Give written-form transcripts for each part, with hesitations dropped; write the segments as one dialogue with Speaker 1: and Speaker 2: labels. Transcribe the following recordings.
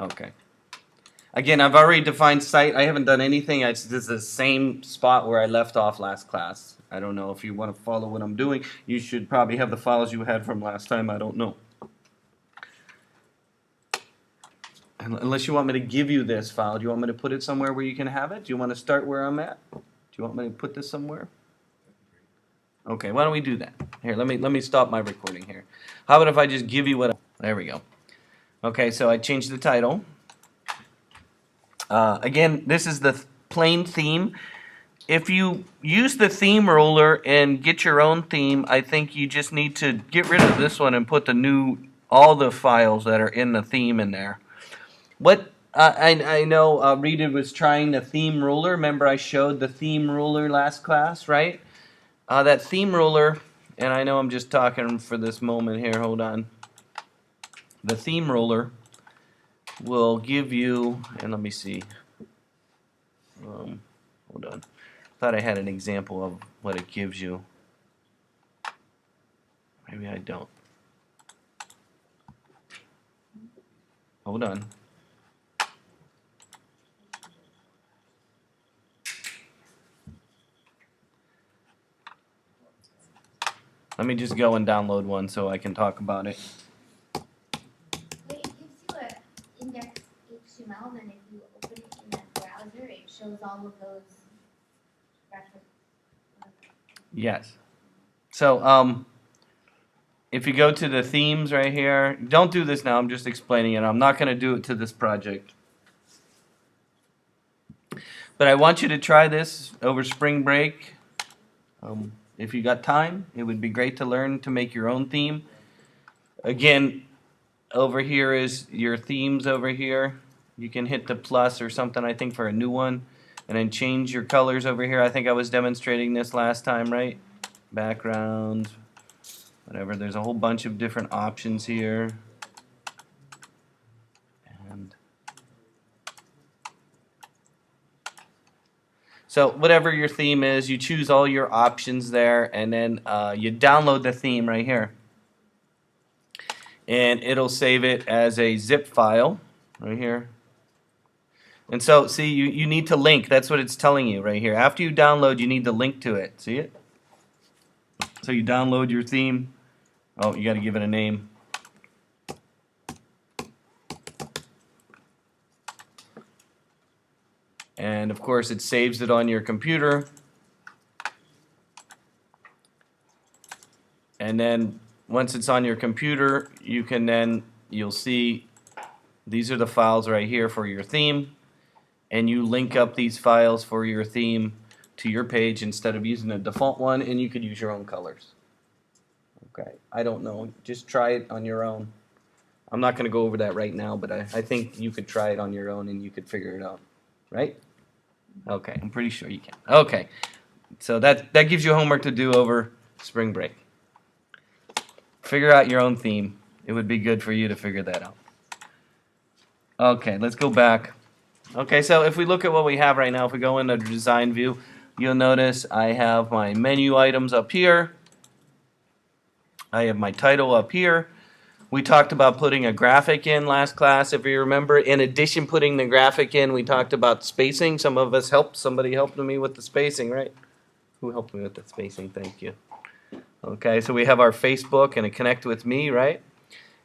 Speaker 1: Okay. Again, I've already defined site. I haven't done anything. This is the same spot where I left off last class. I don't know if you want to follow what I'm doing. You should probably have the files you had from last time. I don't know. Unless you want me to give you this file. Do you want me to put it somewhere where you can have it? Do you want to start where I'm at? Do you want me to put this somewhere? Okay, why don't we do that? Here, let me stop my recording here. How about if I just give you what? There we go. Okay, so I changed the title. Again, this is the plain theme. If you use the theme ruler and get your own theme, I think you just need to get rid of this one and put all the files that are in the theme in there. What I know Rita was trying the theme ruler. Remember I showed the theme ruler last class, right? That theme ruler, and I know I'm just talking for this moment here, hold on. The theme ruler will give you, and let me see. Hold on. Thought I had an example of what it gives you. Maybe I don't. Hold on. Let me just go and download one so I can talk about it.
Speaker 2: It gives you an index HTML, and if you open it in that browser, it shows all of those references.
Speaker 1: Yes. So, if you go to the themes right here, don't do this now, I'm just explaining it. I'm not going to do it to this project. But I want you to try this over spring break. If you got time, it would be great to learn to make your own theme. Again, over here is your themes over here. You can hit the plus or something, I think, for a new one. And then change your colors over here. I think I was demonstrating this last time, right? Background, whatever. There's a whole bunch of different options here. And so whatever your theme is, you choose all your options there, and then you download the theme right here. And it'll save it as a zip file right here. And so, see, you need to link. That's what it's telling you right here. After you download, you need to link to it. See it? So you download your theme. Oh, you got to give it a name. And, of course, it saves it on your computer. And then once it's on your computer, you'll see these are the files right here for your theme. And you link up these files for your theme to your page instead of using a default one, and you could use your own colors. Okay, I don't know. Just try it on your own. I'm not going to go over that right now, but I think you could try it on your own and you could figure it out. Right? Okay, I'm pretty sure you can. Okay, so that gives you homework to do over spring break. Figure out your own theme. It would be good for you to figure that out. Okay, let's go back. Okay, so if we look at what we have right now, if we go into the design view, you'll notice I have my menu items up here. I have my title up here. We talked about putting a graphic in last class, if you remember. In addition, putting the graphic in, we talked about spacing. Some of us helped. Somebody helped me with the spacing, right? Who helped me with the spacing? Thank you. Okay, so we have our Facebook and a Connect with Me, right?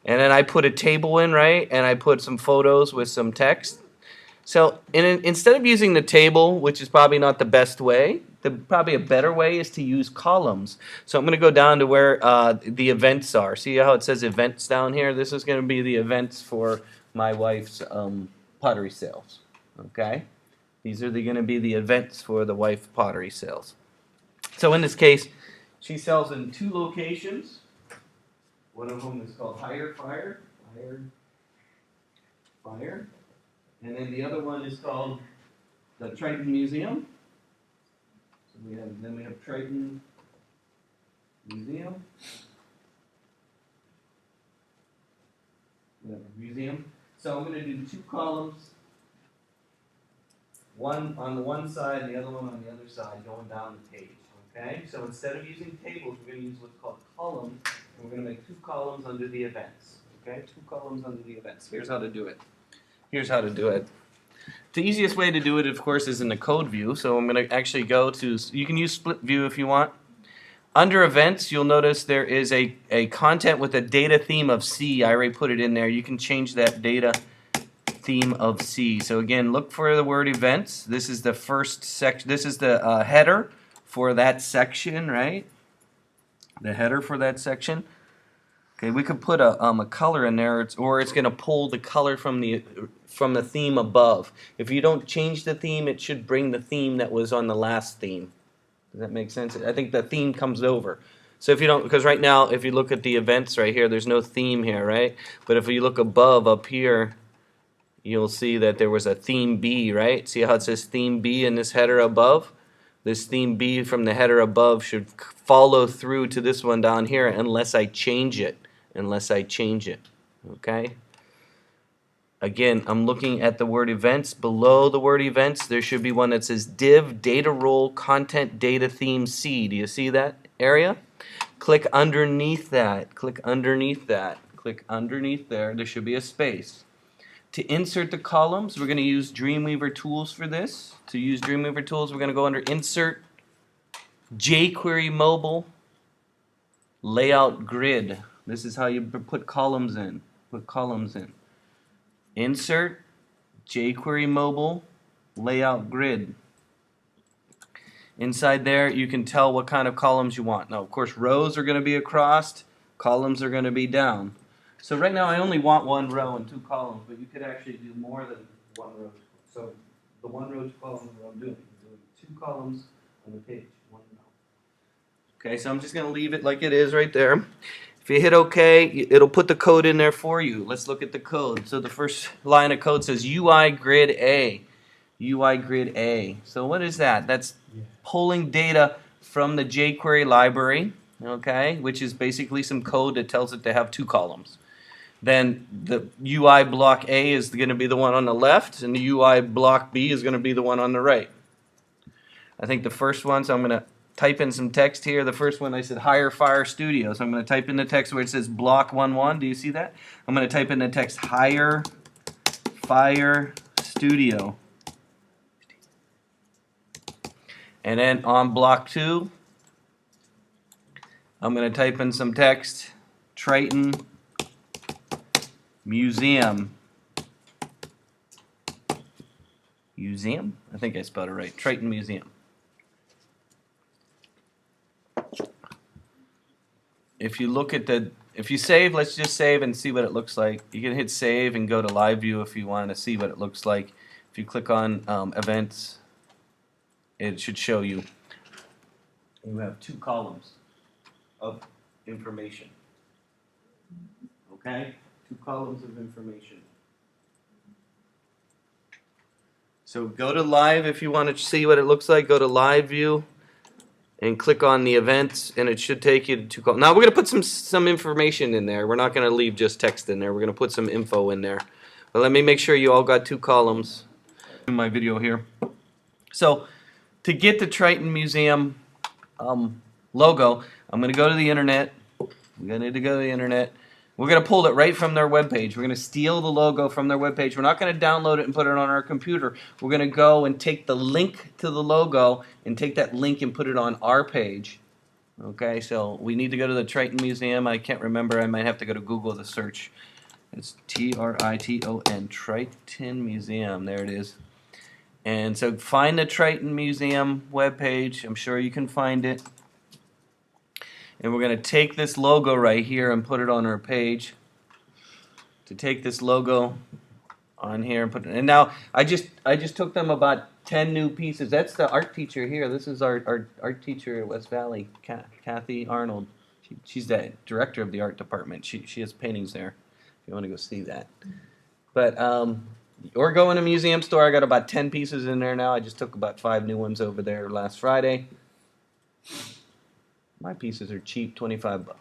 Speaker 1: And then I put a table in, right? And I put some photos with some text. So instead of using the table, which is probably not the best way, probably a better way is to use columns. So I'm going to go down to where the events are. See how it says events down here? This is going to be the events for my wife's pottery sales. Okay? These are going to be the events for the wife pottery sales. So in this case, she sells in 2 locations. One of them is called Hired Fire. And then the other one is called the Triton Museum. So we have Triton Museum. So I'm going to do 2 columns. One on the one side, and the other one on the other side, going down the page. Okay. So instead of using tables, we're going to use what's called columns, and we're going to make 2 columns under the events. Okay. 2 columns under the events. Here's how to do it. Here's how to do it. The easiest way to do it, of course, is in the code view. So I'm going to actually go to, you can use split view if you want. Under events, you'll notice there is a content with a data theme of C. I already put it in there. You can change that data theme of C. So again, look for the word events. This is the first section. This is the header for that section, right? The header for that section. Okay, we could put a color in there, or it's going to pull the color from the theme above. If you don't change the theme, it should bring the theme that was on the last theme. Does that make sense? I think the theme comes over. So if you don't, because right now, if you look at the events right here, there's no theme here, right? But if you look above, up here, you'll see that there was a theme B, right? See how it says theme B in this header above? This theme B from the header above should follow through to this one down here unless I change it. Okay? Again, I'm looking at the word events. Below the word events, there should be one that says div data role content data theme C. Do you see that area? Click underneath that. Click underneath that. Click underneath there. There should be a space. To insert the columns, we're going to use Dreamweaver Tools for this. To use Dreamweaver Tools, we're going to go under Insert, jQuery Mobile, Layout Grid. This is how you put columns in. Insert, jQuery Mobile, Layout Grid. Inside there, you can tell what kind of columns you want. Now, of course, rows are going to be across, columns are going to be down. So right now, I only want 1 row and 2 columns, but you could actually do more than 1 row. So the 1 row, 2 columns is what I'm doing. I'm doing 2 columns on the page, 1 row. Okay, so I'm just going to leave it like it is right there. If you hit OK, it'll put the code in there for you. Let's look at the code. So the first line of code says UI Grid A. UI Grid A. So what is that? That's pulling data from the jQuery library, okay, which is basically some code that tells it to have 2 columns. Then the UI block A is going to be the one on the left, and the UI block B is going to be the one on the right. I think the first one, so I'm going to type in some text here. The first one I said Hire Fire Studio. So I'm going to type in the text where it says block 11. Do you see that? I'm going to type in the text Hire Fire Studio. And then on block 2, I'm going to type in some text Triton Museum. Museum? I think I spelled it right. Triton Museum. If you look at if you save, let's just save and see what it looks like. You can hit save and go to live view if you want to see what it looks like. If you click on events, it should show you. You have 2 columns of information. Okay? 2 columns of information. So go to live if you want to see what it looks like. Go to live view and click on the events, and it should take you to 2 columns. Now we're going to put some information in there. We're not going to leave just text in there. We're going to put some info in there. But let me make sure you all got 2 columns in my video here. So to get the Triton Museum logo, I'm going to go to the internet. We're going to go to the internet. We're going to pull it right from their webpage. We're going to steal the logo from their webpage. We're not going to download it and put it on our computer. We're going to go and take the link to the logo and take that link and put it on our page. Okay, so we need to go to the Triton Museum. I can't remember. I might have to go to Google to search. It's Triton, Triton Museum. There it is. And so find the Triton Museum webpage. I'm sure you can find it. And we're going to take this logo right here and put it on our page. To take this logo on here and put it. And now I just took them about 10 new pieces. That's the art teacher here. This is our art teacher at West Valley, Kathy Arnold. She's the director of the art department. She has paintings there. If you want to go see that. But or go in a museum store. I got about 10 pieces in there now. I just took about 5 new ones over there last Friday. My pieces are cheap, 25 bucks.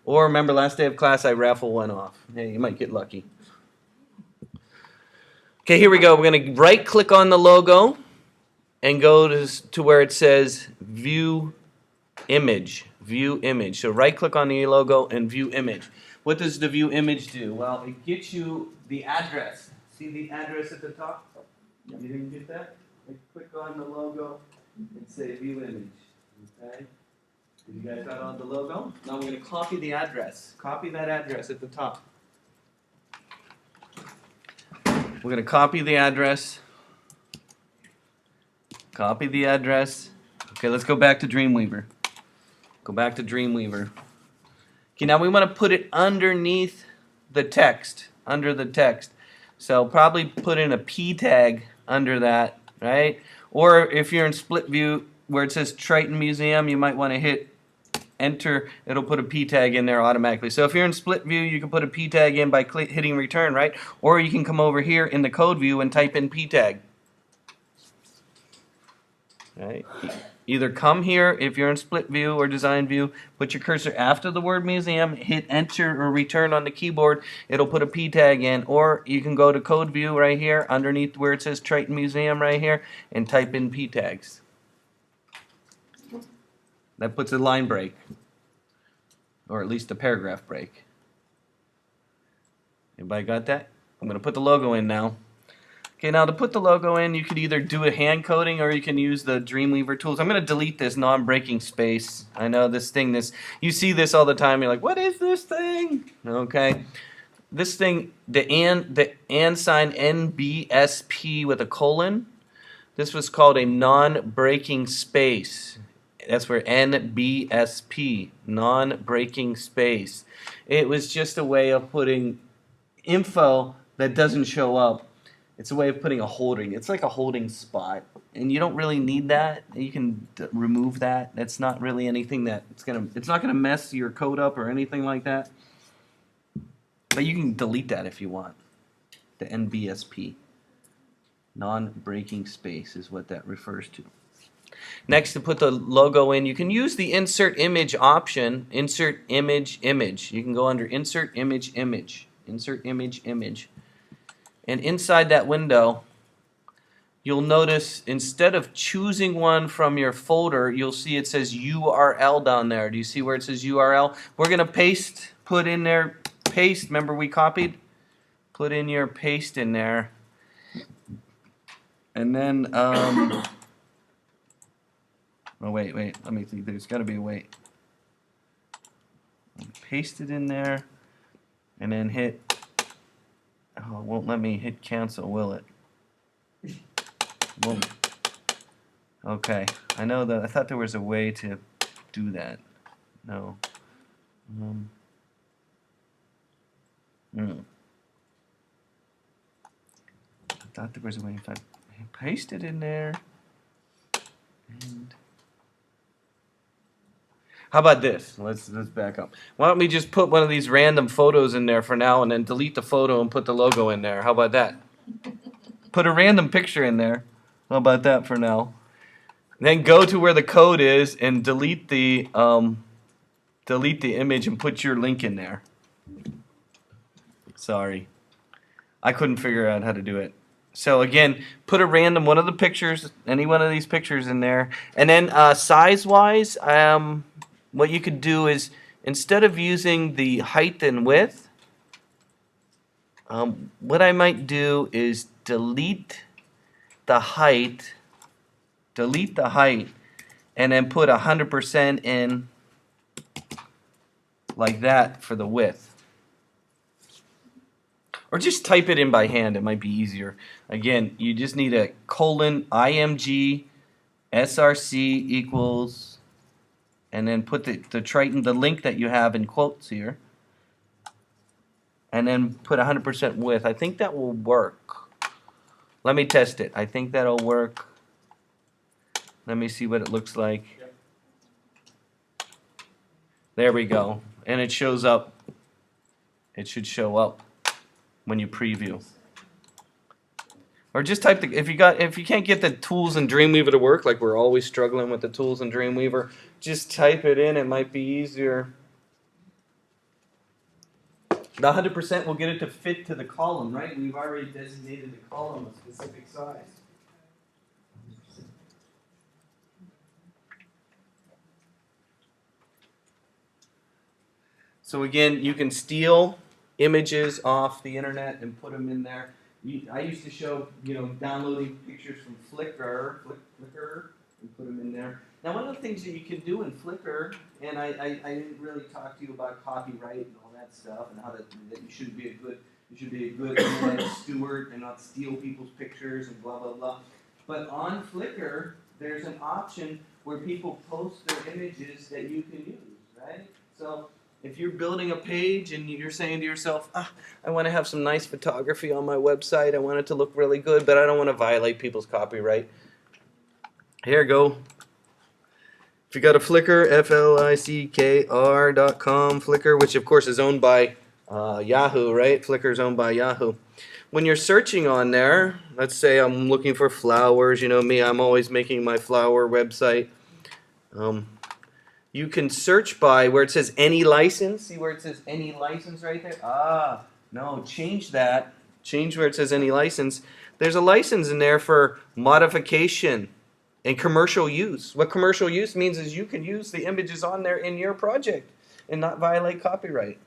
Speaker 1: Or remember, last day of class, I raffle one off. Hey, you might get lucky. Okay, here we go. We're going to right-click on the logo and go to where it says View Image. View Image. So right-click on the logo and View Image. What does the View Image do? Well, it gets you the address. See the address at the top? You didn't get that? Click on the logo and say view image. Okay? You guys got on the logo? Now we're going to copy the address. Copy that address at the top. We're going to copy the address. Copy the address. Okay, let's go back to Dreamweaver. Go back to Dreamweaver. Okay, now we want to put it underneath the text. Under the text. So probably put in a P tag under that, right? Or if you're in split view where it says Triton Museum, you might want to hit enter. It'll put a P tag in there automatically. So if you're in split view, you can put a P tag in by hitting return, right? Or you can come over here in the code view and type in P tag. Right? Either come here if you're in split view or design view, put your cursor after the word museum, hit enter or return on the keyboard, it'll put a P tag in, or you can go to code view right here underneath where it says Triton Museum right here and type in P tags. That puts a line break, or at least a paragraph break. Everybody got that? I'm going to put the logo in now. Okay, now to put the logo in, you could either do a hand coding or you can use the Dreamweaver tools. I'm going to delete this non-breaking space. I know this thing, you see this all the time. You're like, what is this thing? Okay. This thing, the and sign NBSP with a colon, this was called a non-breaking space. That's where NBSP, non-breaking space. It was just a way of putting info that doesn't show up. It's a way of putting a holding. It's like a holding spot, and you don't really need that. You can remove that. That's not really anything that it's not gonna mess your code up or anything like that. But you can delete that if you want. The NBSP, non-breaking space, is what that refers to. Next, to put the logo in, you can use the insert image option. Insert image, image. You can go under insert image, image. Insert image, image. And inside that window, you'll notice instead of choosing one from your folder, you'll see it says URL down there. Do you see where it says URL? We're going to put in there, paste. Remember we copied? Put in your paste in there. And then, oh, wait, let me think. There's got to be a way. Paste it in there, and then hit. Oh, it won't let me hit cancel, will it? Won't. Okay, I know that. I thought there was a way to do that. No. I thought there was a way. If I paste it in there, and how about this? Let's back up. Why don't we just put one of these random photos in there for now and then delete the photo and put the logo in there? How about that? Put a random picture in there. How about that for now? Then go to where the code is and delete the image and put your link in there. Sorry. I couldn't figure out how to do it. So again, put a random one of the pictures, any one of these pictures in there. And then size-wise, what you could do is, instead of using the height and width, what I might do is delete the height, and then put 100% in like that for the width. Or just type it in by hand, it might be easier. Again, you just need a colon IMG SRC equals, and then put the Triton, the link that you have in quotes here, and then put 100% width. I think that will work. Let me test it. I think that'll work. Let me see what it looks like. Yep. There we go. And it shows up. It should show up when you preview. Or just type if you can't get the tools in Dreamweaver to work, like we're always struggling with the tools in Dreamweaver, just type it in. It might be easier. The 100% will get it to fit to the column, right? We've already designated the column a specific size. So again, you can steal images off the internet and put them in there. I used to show, downloading pictures from Flickr, and put them in there. Now, one of the things that you can do in Flickr, and I didn't really talk to you about copyright and all that stuff, and how that you should be a good internet steward and not steal people's pictures and blah blah blah. But on Flickr, there's an option where people post their images that you can use, right? So if you're building a page and you're saying to yourself, I want to have some nice photography on my website, I want it to look really good, but I don't want to violate people's copyright. Here you go. If you go to Flickr, FLICKR.com, Flickr, which of course is owned by Yahoo, right? Flickr is owned by Yahoo. When you're searching on there, let's say I'm looking for flowers. You know me, I'm always making my flower website. You can search by where it says any license. See where it says any license right there? No, change that. Change where it says any license. There's a license in there for modification and commercial use. What commercial use means is you can use the images on there in your project and not violate copyright.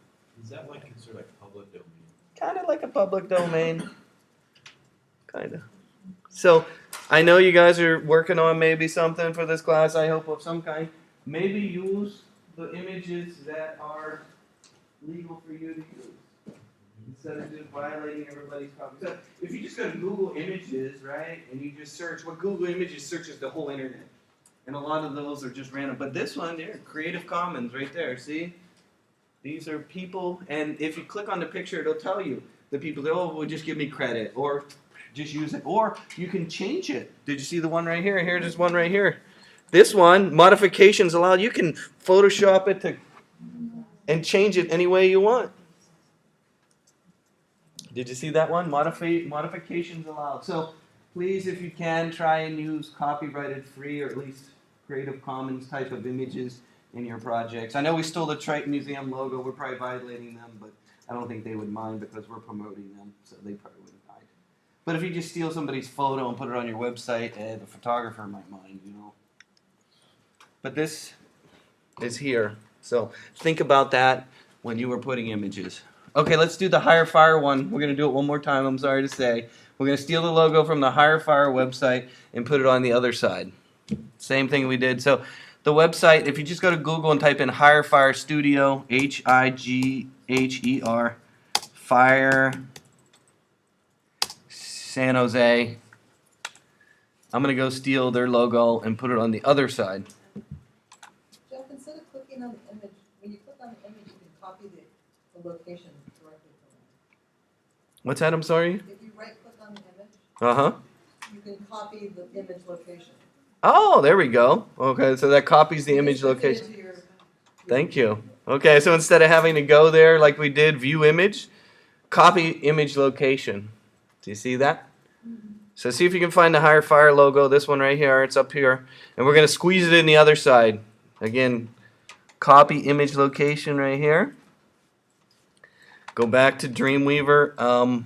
Speaker 3: Is that like considered like public domain?
Speaker 1: Kind of like a public domain. Kind of. So I know you guys are working on maybe something for this class, I hope, of some kind. Maybe use the images that are legal for you to use instead of just violating everybody's copy. So if you just go to Google Images, right, and you just search, what Google Images searches the whole internet. And a lot of those are just random. But this one there, Creative Commons right there, see? These are people, and if you click on the picture, it'll tell you. The people that, well, just give me credit, or just use it. Or you can change it. Did you see the one right here? Here's this one right here. This one, modifications allowed. You can Photoshop it and change it any way you want. Did you see that one? Modifications allowed. So please, if you can, try and use copyrighted free or at least Creative Commons type of images in your projects. I know we stole the Triton Museum logo. We're probably violating them, but I don't think they would mind because we're promoting them, so they probably wouldn't mind. But if you just steal somebody's photo and put it on your website, the photographer might mind, But this is here. So think about that when you were putting images. Okay, let's do the HireFire one. We're going to do it one more time, I'm sorry to say. We're going to steal the logo from the HireFire website and put it on the other side. Same thing we did. So the website, if you just go to Google and type in HireFire Studio, H-I-G-H-E-R, Fire, San Jose. I'm going to go steal their logo and put it on the other side.
Speaker 4: Jeff, instead of clicking on the image, when you click on the image, you can copy the location directly from it.
Speaker 1: What's that? I'm sorry?
Speaker 4: If you right-click on the image,
Speaker 1: Uh-huh.
Speaker 4: you can copy the image location.
Speaker 1: Oh, there we go. Okay, so that copies the image
Speaker 4: Just stick it
Speaker 1: location.
Speaker 4: into your-
Speaker 1: Thank you. Okay, so instead of having to go there like we did, view image, copy image location. Do you see that? So see if you can find the HireFire logo, this one right here, it's up here. And we're going to squeeze it in the other side. Again, copy image location right here. Go back to Dreamweaver.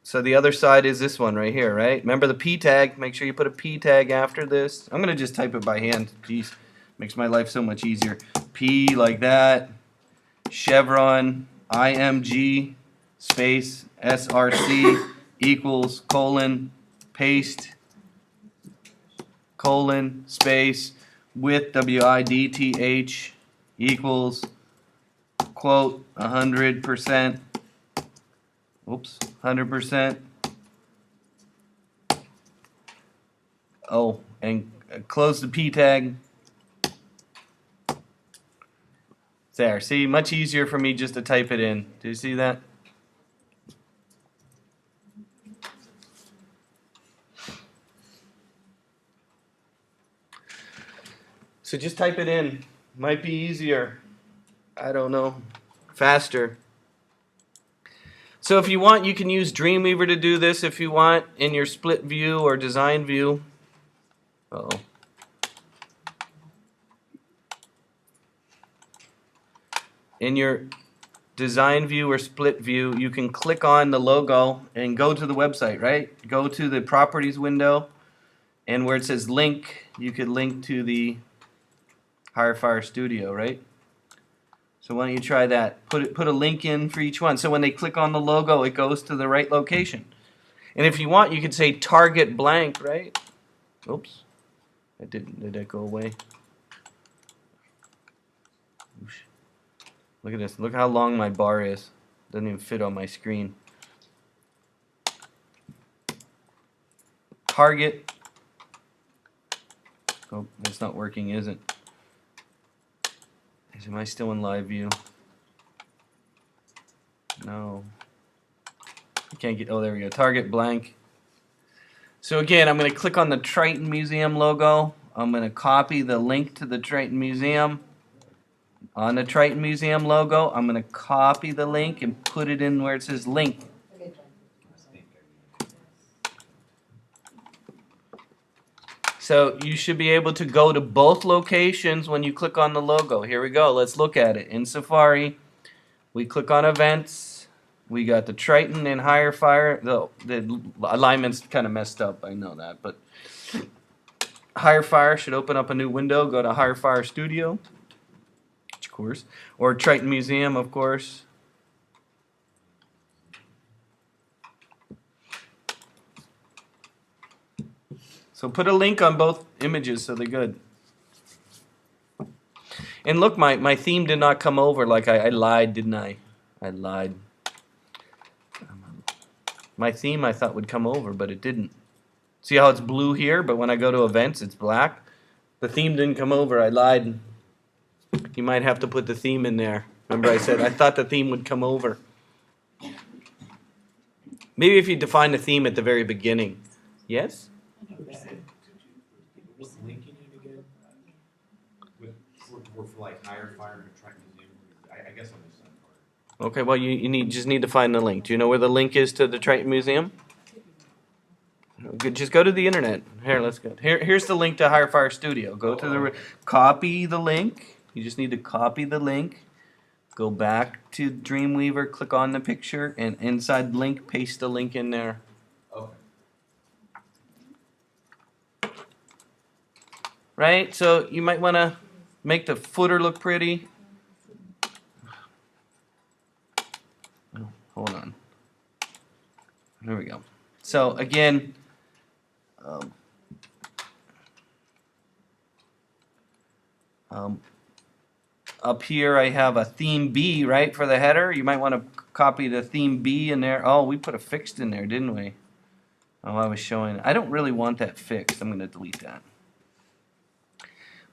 Speaker 1: So the other side is this one right here, right? Remember the P tag. Make sure you put a P tag after this. I'm going to just type it by hand. Jeez, makes my life so much easier. P like that. Chevron, IMG, space, SRC, equals, colon, paste, colon, space, width, WIDTH, equals, quote, 100%. Oops, 100%. Oh, and close the P tag. There, see, much easier for me just to type it in. Do you see that? So just type it in. Might be easier. I don't know. Faster. So if you want, you can use Dreamweaver to do this if you want in your split view or design view. Uh-oh. In your design view or split view, you can click on the logo and go to the website, right? Go to the properties window, and where it says link, you could link to the HireFire Studio, right? So why don't you try that? Put a link in for each one. So when they click on the logo, it goes to the right location. And if you want, you could say target blank, right? Oops. Did that go away? Oosh. Look at this. Look how long my bar is. Doesn't even fit on my screen. Target. Oh, it's not working, is it? Am I still in live view? No. I can't get, oh, there we go. Target blank. So again, I'm going to click on the Triton Museum logo. I'm going to copy the link to the Triton Museum. On the Triton Museum logo, I'm going to copy the link and put it in where it says link. So you should be able to go to both locations when you click on the logo. Here we go. Let's look at it. In Safari, we click on events. We got the Triton and HireFire. The alignment's kind of messed up. I know that. But HireFire should open up a new window. Go to HireFire Studio, of course. Or Triton Museum, of course. So put a link on both images so they're good. And look, my theme did not come over. Like I lied, didn't I? I lied. My theme I thought would come over, but it didn't. See how it's blue here, but when I go to events, it's black? The theme didn't come over. I lied. You might have to put the theme in there. Remember I said I thought the theme would come over. Maybe if you define the theme at the very beginning. Yes?
Speaker 3: What's the link you need again? We're for like HireFire and Triton Museum. I guess I missed that part.
Speaker 1: Okay, well you just need to find the link. Do you know where the link is to the Triton Museum? Good, just go to the internet. Here, let's go. Here's the link to HireFire Studio. Go to the copy the link. You just need to copy the link. Go back to Dreamweaver, click on the picture, and inside link, paste the link in there.
Speaker 3: Okay.
Speaker 1: Right? So you might want to make the footer look pretty. Oh, hold on. There we go. So again, up here I have a theme B, right, for the header. You might want to copy the theme B in there. Oh, we put a fixed in there, didn't we? Oh, I was showing. I don't really want that fixed. I'm going to delete that.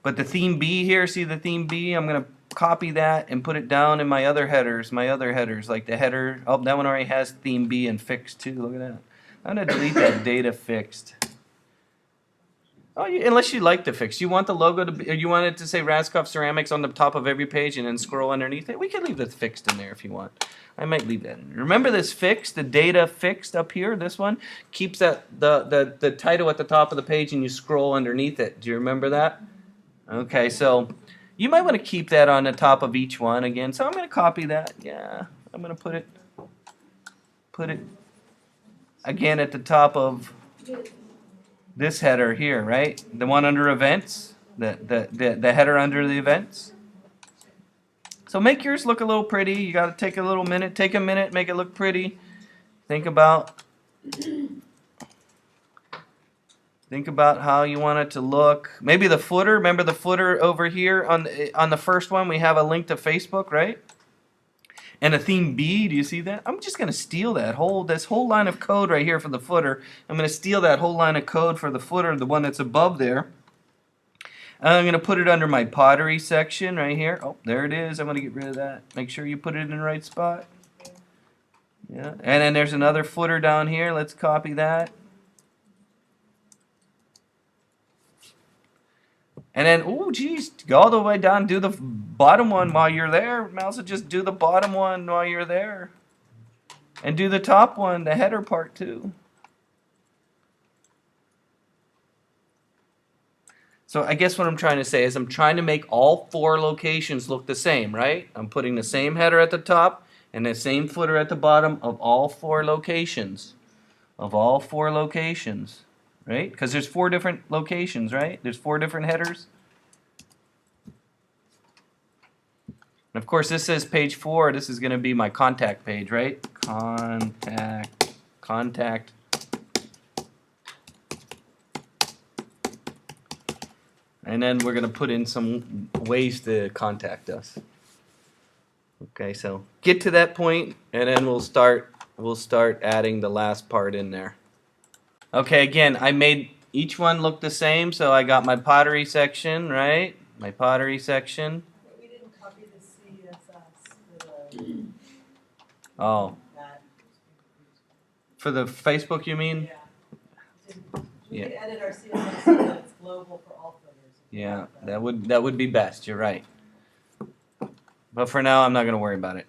Speaker 1: But the theme B here, see the theme B? I'm going to copy that and put it down in my other headers, like the header. Oh, that one already has theme B and fixed too. Look at that. I'm going to delete that data fixed. Oh, unless you like the fix. You want the logo to be, or you want it to say Raskov Ceramics on the top of every page and then scroll underneath it. We can leave the fixed in there if you want. I might leave that in. Remember this fixed, the data fixed up here, this one? Keeps that the title at the top of the page and you scroll underneath it. Do you remember that? Okay, so you might want to keep that on the top of each one again. So I'm going to copy that. Yeah, I'm going to put it again at the top of this header here, right? The one under events, the header under the events. So make yours look a little pretty. You got to take a little minute. Take a minute, make it look pretty. Think about how you want it to look. Maybe the footer. Remember the footer over here on the first one? We have a link to Facebook, right? And a theme B. Do you see that? I'm just going to steal this whole line of code right here for the footer. I'm going to steal that whole line of code for the footer, the one that's above there. I'm going to put it under my pottery section right here. Oh, there it is. I'm going to get rid of that. Make sure you put it in the right spot. Yeah. And then there's another footer down here. Let's copy that. And then, oh, geez, go all the way down, do the bottom one while you're there. Mouse will just do the bottom one while you're there. And do the top one, the header part too. So I guess what I'm trying to say is I'm trying to make all 4 locations look the same, right? I'm putting the same header at the top and the same footer at the bottom of all 4 locations. Right? Because there's 4 different locations, right? There's 4 different headers. And of course, this says page 4. This is going to be my contact page, right? Contact. And then we're going to put in some ways to contact us. Okay, so get to that point, and then we'll start adding the last part in there. Okay, again, I made each one look the same, so I got my pottery section, right? My pottery section.
Speaker 4: But we didn't copy the CSS for
Speaker 1: Oh,
Speaker 4: that.
Speaker 1: for the Facebook, you mean?
Speaker 4: Yeah. We
Speaker 1: Yeah.
Speaker 4: can edit our CSS so that it's global for all footers.
Speaker 1: Yeah, that would be best. You're right. But for now, I'm not going to worry about it.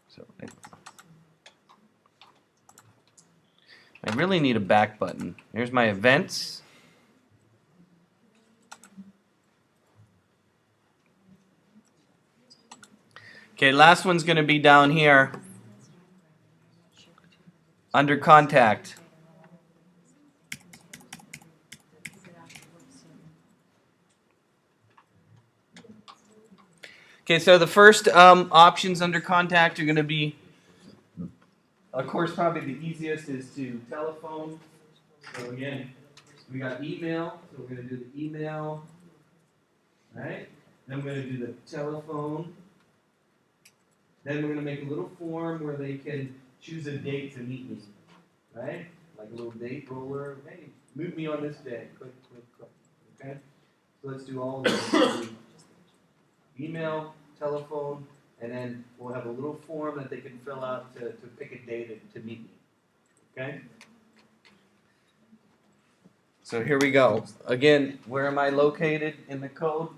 Speaker 1: So I really need a back button. Here's my events. Okay, last one's going to be down here under contact. Okay, so the first options under contact are going to be, of course, probably the easiest is to telephone. So again, we got email, so we're going to do the email, right? Then we're going to do the telephone. Then we're going to make a little form where they can choose a date to meet me, right? Like a little date roller. Hey, meet me on this day. Click, click, click. Okay? So let's do all of this. Email, telephone, and then we'll have a little form that they can fill out to pick a date to meet me. Okay? So here we go. Again, where am I located in the code?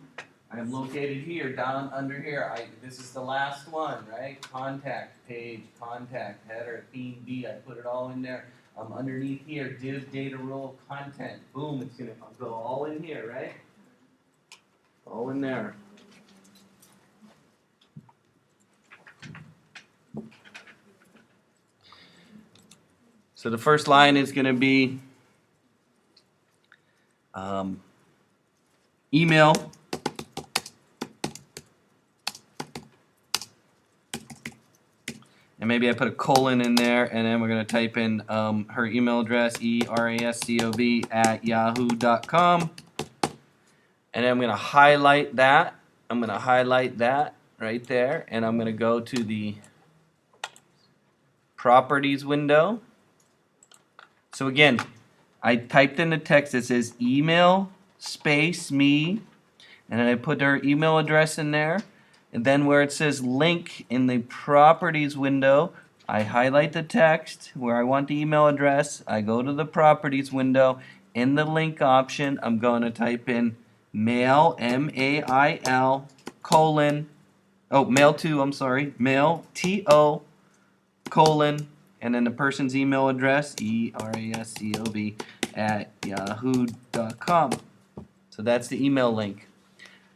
Speaker 1: I am located here, down under here. This is the last one, right? Contact page, contact header, theme B. I put it all in there. Underneath here, div data role content. Boom, it's gonna go all in here, right? All in there. So the first line is going to be email. And maybe I put a colon in there, and then we're going to type in her email address, erascov@yahoo.com. And then I'm going to highlight that. I'm going to highlight that right there, and I'm going to go to the properties window. So again, I typed in the text that says email space me, and then I put her email address in there. And then where it says link in the properties window, I highlight the text where I want the email address. I go to the properties window. In the link option, I'm going to type in mail, M-A-I-L, colon, mail to, mail, T-O, colon, and then the person's email address, E-R-A-S-C-O-V, @yahoo.com. So that's the email link.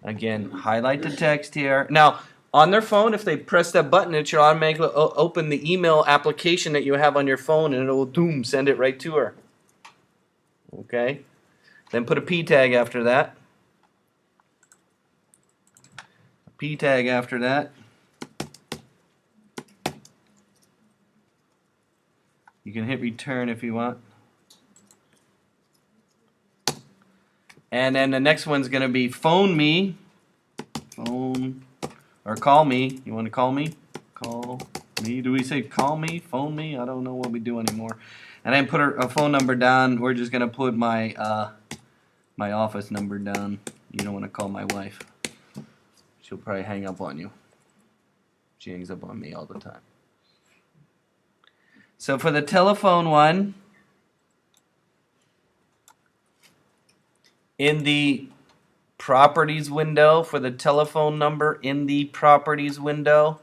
Speaker 1: Again, highlight the text here. Now, on their phone, if they press that button, it should automatically open the email application that you have on your phone, and it will, boom, send it right to her. Okay? Then put a P tag after that. A P tag after that. You can hit return if you want. And then the next one's going to be phone me. Phone. Or call me. You want to call me? Call me. Do we say call me? Phone me? I don't know what we do anymore. And then put a phone number down. We're just going to put my my office number down. You don't want to call my wife. She'll probably hang up on you. She hangs up on me all the time. So for the telephone one, in the properties window, for the telephone number in the properties window,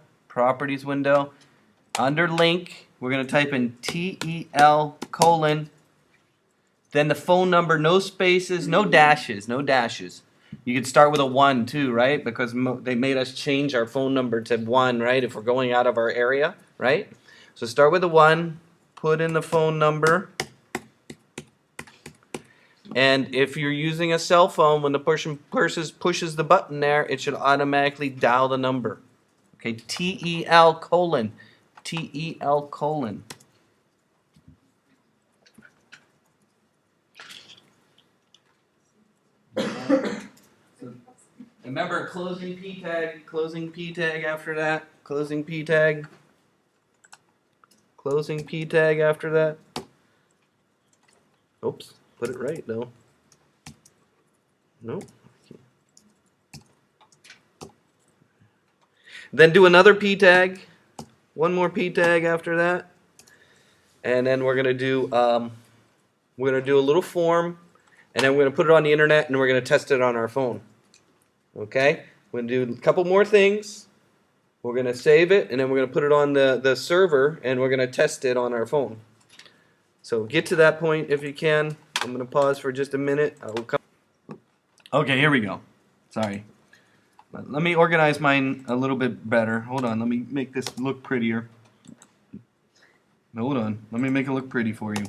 Speaker 1: under link, we're going to type in TEL colon, then the phone number, no spaces, no dashes. You could start with a 1 too, right? Because they made us change our phone number to 1, right? If we're going out of our area, right? So start with a 1, put in the phone number, And if you're using a cell phone, when the person pushes the button there, it should automatically dial the number. Okay, TEL colon, TEL colon. Remember closing P tag after that, closing P tag after that. Oops, put it right though. Nope. Then do another P tag, one more P tag after that, and then we're gonna do a little form, and then we're gonna put it on the internet, and we're gonna test it on our phone. Okay, we're gonna do a couple more things. We're gonna save it, and then we're gonna put it on the server, and we're gonna test it on our phone. So get to that point if you can. I'm gonna pause for just a minute. I will come. Okay, here we go. Sorry. Let me organize mine a little bit better. Hold on, let me make this look prettier. Hold on, let me make it look pretty for you.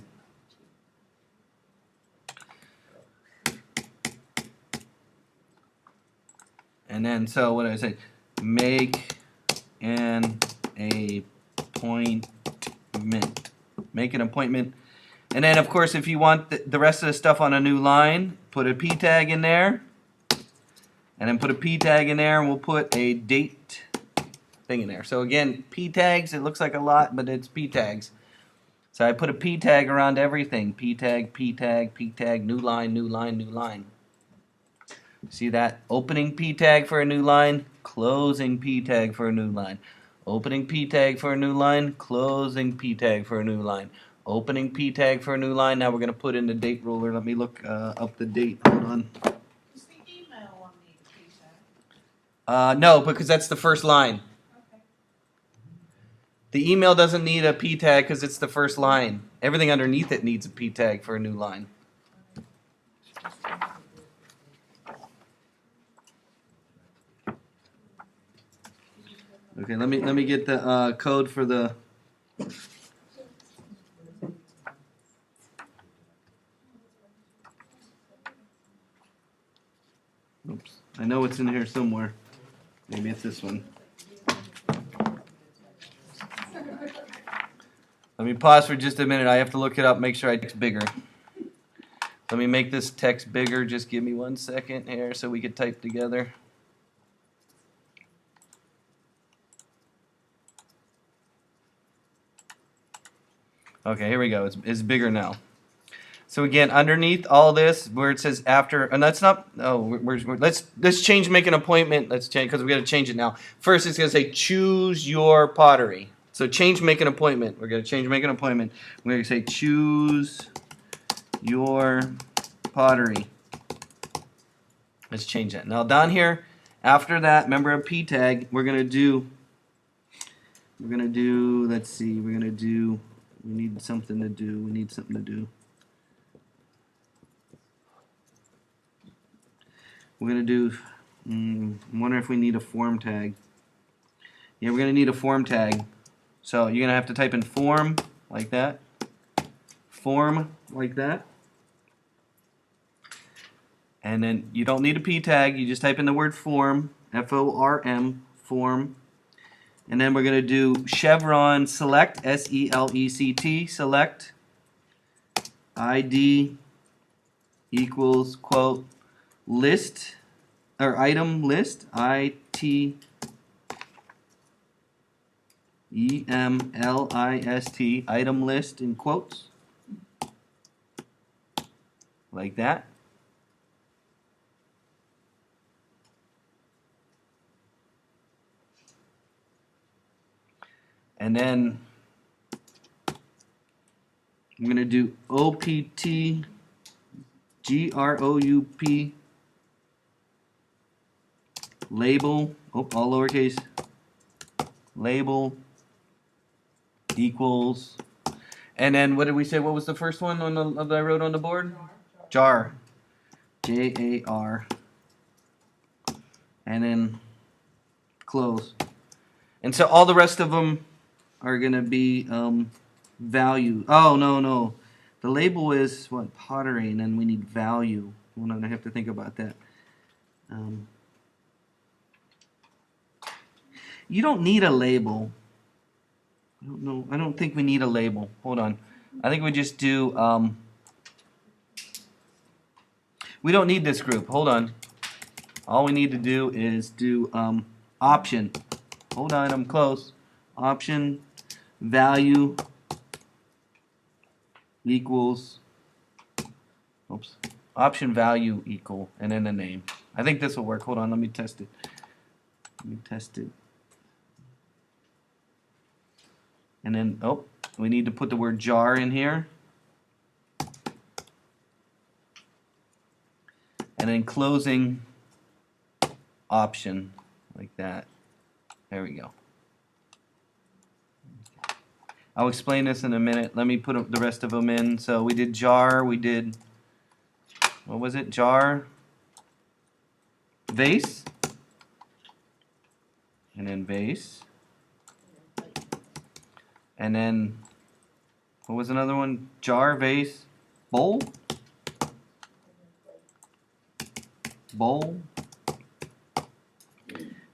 Speaker 1: And then, so what did I say? Make an appointment. Make an appointment. And then, of course, if you want the rest of the stuff on a new line, put a P tag in there. And then put a P tag in there, and we'll put a date thing in there. So again, P tags, it looks like a lot, but it's P tags. So I put a P tag around everything. P tag, P tag, P tag, new line, new line, new line. See that? Opening P tag for a new line, closing P tag for a new line. Opening P tag for a new line, closing P tag for a new line. Opening P tag for a new line. Now we're going to put in the date ruler. Let me look up the date. Hold on.
Speaker 5: Does the email one need a P tag?
Speaker 1: No, because that's the first line.
Speaker 5: Okay.
Speaker 1: The email doesn't need a P tag because it's the first line. Everything underneath it needs a P tag for a new line. Okay, let me get the code for the. Oops, I know it's in here somewhere. Maybe it's this one. Let me pause for just a minute. I have to look it up, make sure it's bigger. Let me make this text bigger. Just give me 1 second here so we can type together. Okay, here we go. It's bigger now. So again, underneath all this, where it says after, and that's not. Oh, let's change. Make an appointment. Let's change because we got to change it now. First, it's gonna say choose your pottery. So change. Make an appointment. We're gonna change. Make an appointment. We're gonna say choose your pottery. Let's change that. Now down here, after that, remember a P tag. We're gonna do. Let's see. We're gonna do. We need something to do. We need something to do. We're going to do, I wonder if we need a form tag. Yeah, we're going to need a form tag. So you're going to have to type in form like that. Form like that. And then you don't need a P tag. You just type in the word form, F-O-R-M, form. And then we're going to do chevron select, S-E-L-E-C-T, select, ID equals, quote, list, or item list, I-T-E-M-L-I-S-T, item list in quotes, like that. And then I'm going to do OPT GROUP label, all lowercase, label equals, and then what did we say? What was the first one on that I wrote on the board? Jar. J-A-R. And then close. And so all the rest of them are going to be value. Oh, no. The label is what, pottery, and then we need value. Hold on, I have to think about that. You don't need a label. I don't know. I don't think we need a label. Hold on. I think we just do. We don't need this group. Hold on. All we need to do is do option. Hold on, I'm close. Option value equals. Oops. Option value equal and then the name. I think this will work. Hold on, let me test it. Let me test it. And then, oh, we need to put the word jar in here. And then closing option, like that. There we go. I'll explain this in a minute. Let me put the rest of them in. So we did jar, we did, what was it? Jar, vase, and then vase. And then, what was another one? Jar, vase, bowl? Bowl.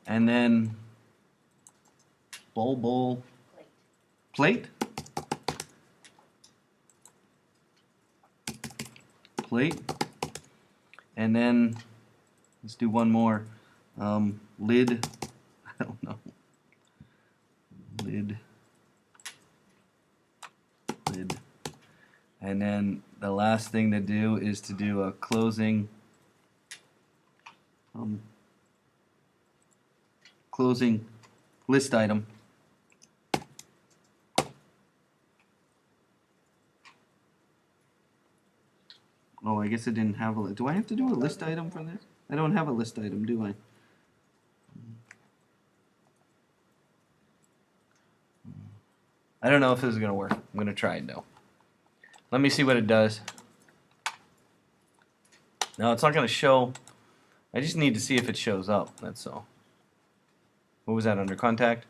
Speaker 1: And then, bowl, plate. Plate. And then, let's do one more. Lid. I don't know. Lid. And then the last thing to do is to do a closing closing list item. Oh, I guess I didn't have a. Do I have to do a list item for this? I don't have a list item, do I? I don't know if this is going to work. I'm going to try it though. Let me see what it does. No, it's not going to show. I just need to see if it shows up. That's all. What was that under contact?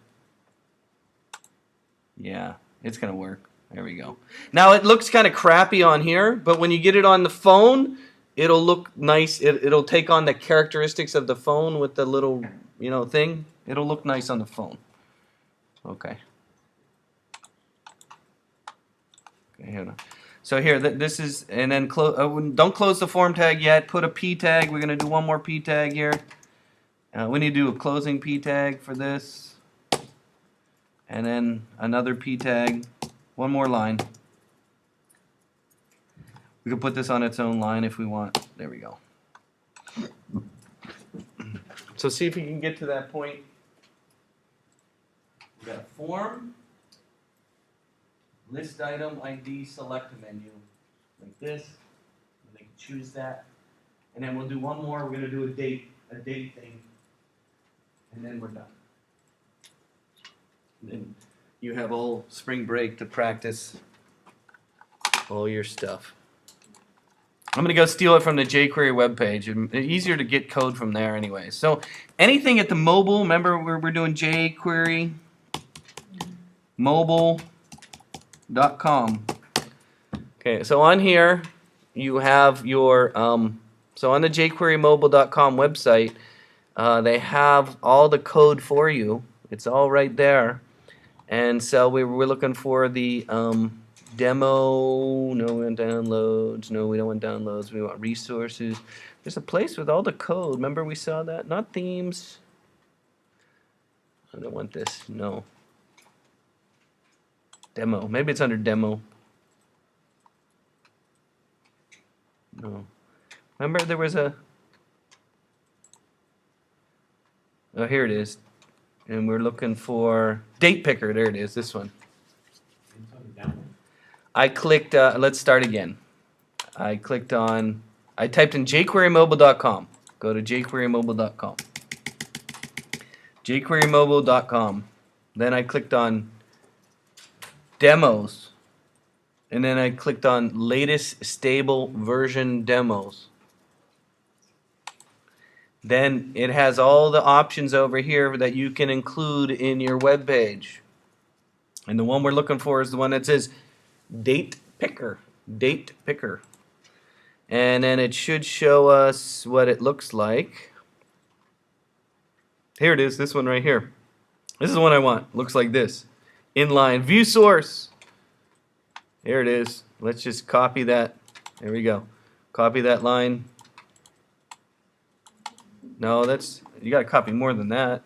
Speaker 1: Yeah, it's going to work. There we go. Now it looks kind of crappy on here, but when you get it on the phone, it'll look nice. It'll take on the characteristics of the phone with the little, thing. It'll look nice on the phone. Okay. Okay, here. So here, this is, and then don't close the form tag yet. Put a P tag. We're going to do one more P tag here. We need to do a closing P tag for this. And then another P tag. One more line. We can put this on its own line if we want. There we go. So see if you can get to that point. We got a form. List item ID, select a menu, like this, and they can choose that. And then we'll do one more, we're gonna do a date thing, and then we're done. And then you have all spring break to practice all your stuff. I'm gonna go steal it from the jQuery webpage. It's easier to get code from there anyway. So anything at the mobile, remember we're doing jQuery, mobile.com. Okay, so on here you have your so on the jQueryMobile.com website, they have all the code for you. It's all right there. And so we're looking for the demo. No, we want downloads. No, we don't want downloads. We want resources. There's a place with all the code. Remember we saw that? Not themes. I don't want this. No. Demo. Maybe it's under demo. No. Remember there was a... Oh, here it is. And we're looking for date picker. There it is, this one. I clicked, let's start again. I typed in jQueryMobile.com. Go to jQueryMobile.com. jQueryMobile.com. Then I clicked on demos, and then I clicked on latest stable version demos. Then it has all the options over here that you can include in your web page. And the one we're looking for is the one that says date picker. date picker. And then it should show us what it looks like. Here it is, this one right here. This is the one I want. Looks like this. Inline view source. Here it is. Let's just copy that. There we go. Copy that line. No, that's, you gotta copy more than that.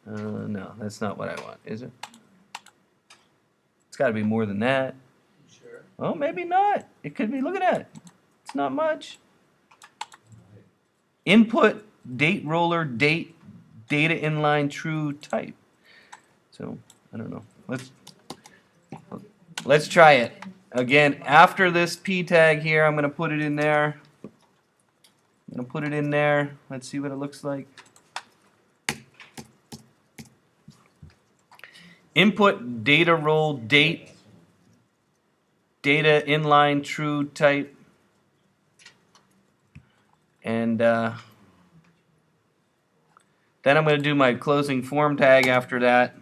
Speaker 1: No, that's not what I want, is it? It's gotta be more than that.
Speaker 3: Sure.
Speaker 1: Oh, maybe not. It could be, look at that. It's not much. Input, date roller, date, data inline, true type. So, I don't know. Let's try it. Again, after this P tag here, I'm gonna put it in there. I'm gonna put it in there. Let's see what it looks like. Input, data role, date, data inline, true type. And then I'm going to do my closing form tag after that.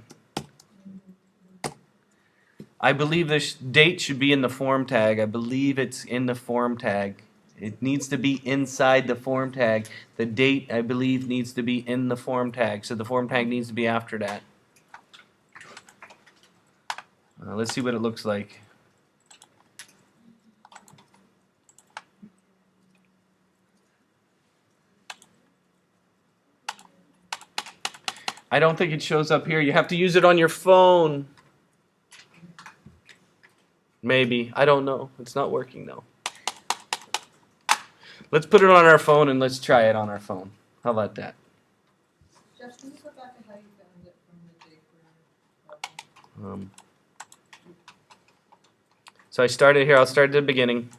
Speaker 1: I believe this date should be in the form tag. I believe it's in the form tag. It needs to be inside the form tag. The date, I believe, needs to be in the form tag. So the form tag needs to be after that. Let's see what it looks like. I don't think it shows up here. You have to use it on your phone. Maybe. I don't know. It's not working though. Let's put it on our phone and let's try it on our phone. How about that?
Speaker 4: Jeff, can you go back to how you found it from the jQuery?
Speaker 1: So I started here. I'll start at the beginning.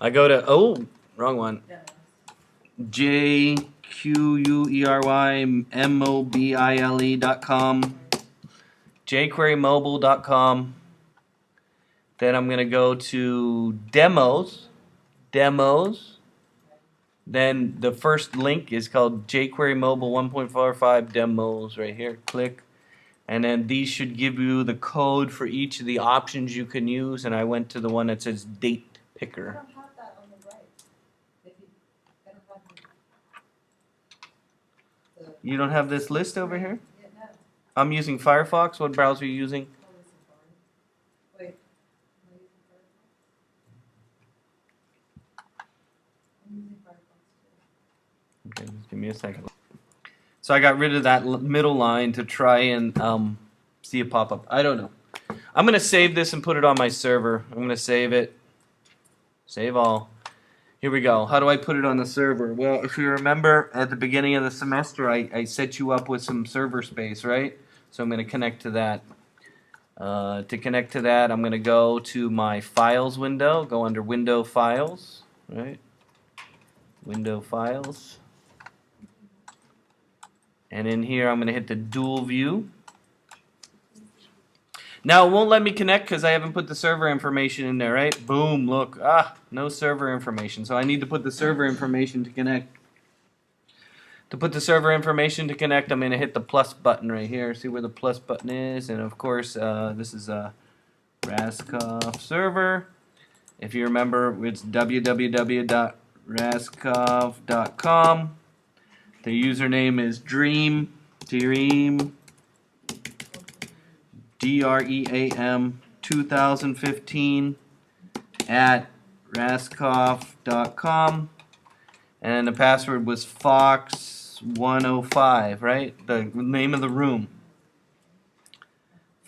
Speaker 1: I go to, oh, wrong one. jQuerymobile.com, jQueryMobile.com. Then I'm going to go to demos. Then the first link is called jQuery Mobile 1.45 demos right here. Click. And then these should give you the code for each of the options you can use. And I went to the one that says date
Speaker 4: I
Speaker 1: picker.
Speaker 4: don't have that on the right. If you, I don't have the.
Speaker 1: You don't have this list over here?
Speaker 4: Yeah, no.
Speaker 1: I'm using Firefox. What browser are you using?
Speaker 4: Probably Safari. Wait, am I using Firefox? I'm using Firefox too.
Speaker 1: Okay, just give me a second. So I got rid of that middle line to try and see a pop-up. I don't know. I'm going to save this and put it on my server. I'm going to save it. Save all. Here we go. How do I put it on the server? Well, if you remember at the beginning of the semester, I set you up with some server space, right? So I'm going to connect to that. To connect to that, I'm going to go to my Files window. Go under Window Files, right? Window Files. And in here, I'm going to hit the dual view. Now, it won't let me connect because I haven't put the server information in there, right? Boom, look. No server information. So I need to put the server information to connect. To put the server information to connect, I'm going to hit the plus button right here. See where the plus button is? And of course, this is a Raskoff server. If you remember, it's www.raskoff.com. The username is Dream, DREAM 2015 at raskoff.com, and the password was Fox105, right? The name of the room.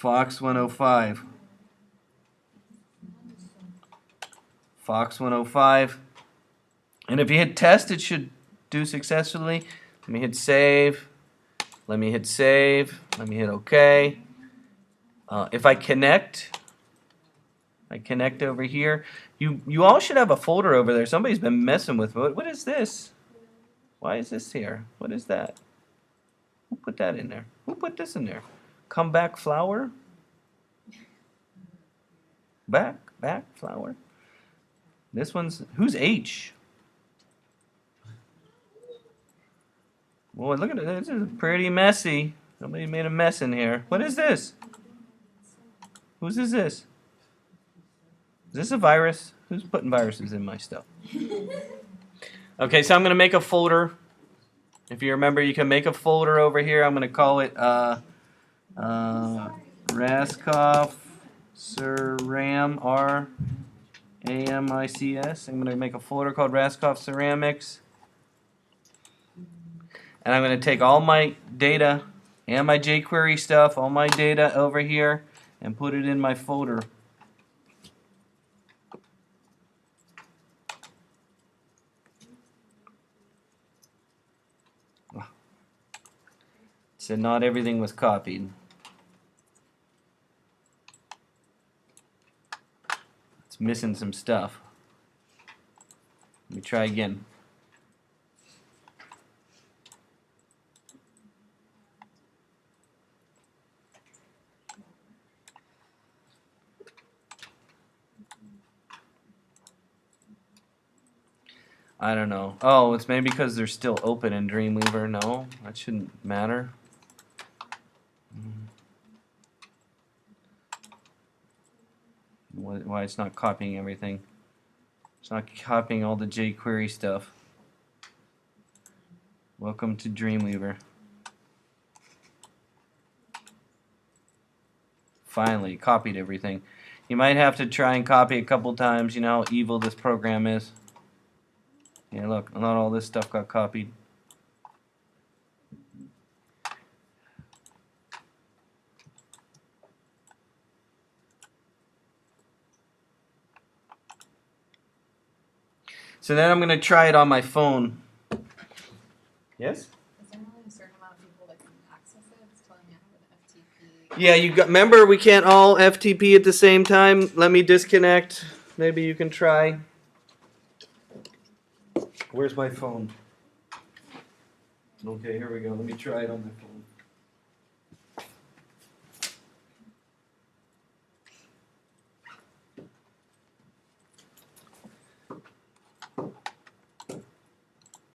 Speaker 1: Fox105. Fox105. And if you hit test, it should do successfully. Let me hit save. Let me hit save. Let me hit OK. If I connect over here. You all should have a folder over there. Somebody's been messing with it. What is this? Why is this here? What is that? Who put that in there? Who put this in there? Comeback flower? Back flower. This one's, who's H? Boy, look at it. This is pretty messy. Somebody made a mess in here. What is this? Whose is this? Is this a virus? Who's putting viruses in my stuff? Okay, so I'm gonna make a folder. If you remember, you can make a folder over here. I'm gonna call it Raskoff Ceram RAMICS. I'm gonna make a folder called Raskoff Ceramics, and I'm gonna take all my data and my jQuery stuff, all my data over here, and put it in my folder. So not everything was copied. It's missing some stuff. Let me try again. I don't know. Oh, it's maybe because they're still open in Dreamweaver. No, that shouldn't matter. Why it's not copying everything? It's not copying all the jQuery stuff. Welcome to Dreamweaver. Finally, copied everything. You might have to try and copy a couple times. You know how evil this program is. Yeah, look, not all this stuff got copied. So then I'm going to try it on my phone. Yes?
Speaker 6: Is there only a certain amount of people that can access it? It's telling me I have an FTP.
Speaker 1: Yeah, you got. Remember, we can't all FTP at the same time. Let me disconnect. Maybe you can try. Where's my phone? Okay, here we go. Let me try it on my phone.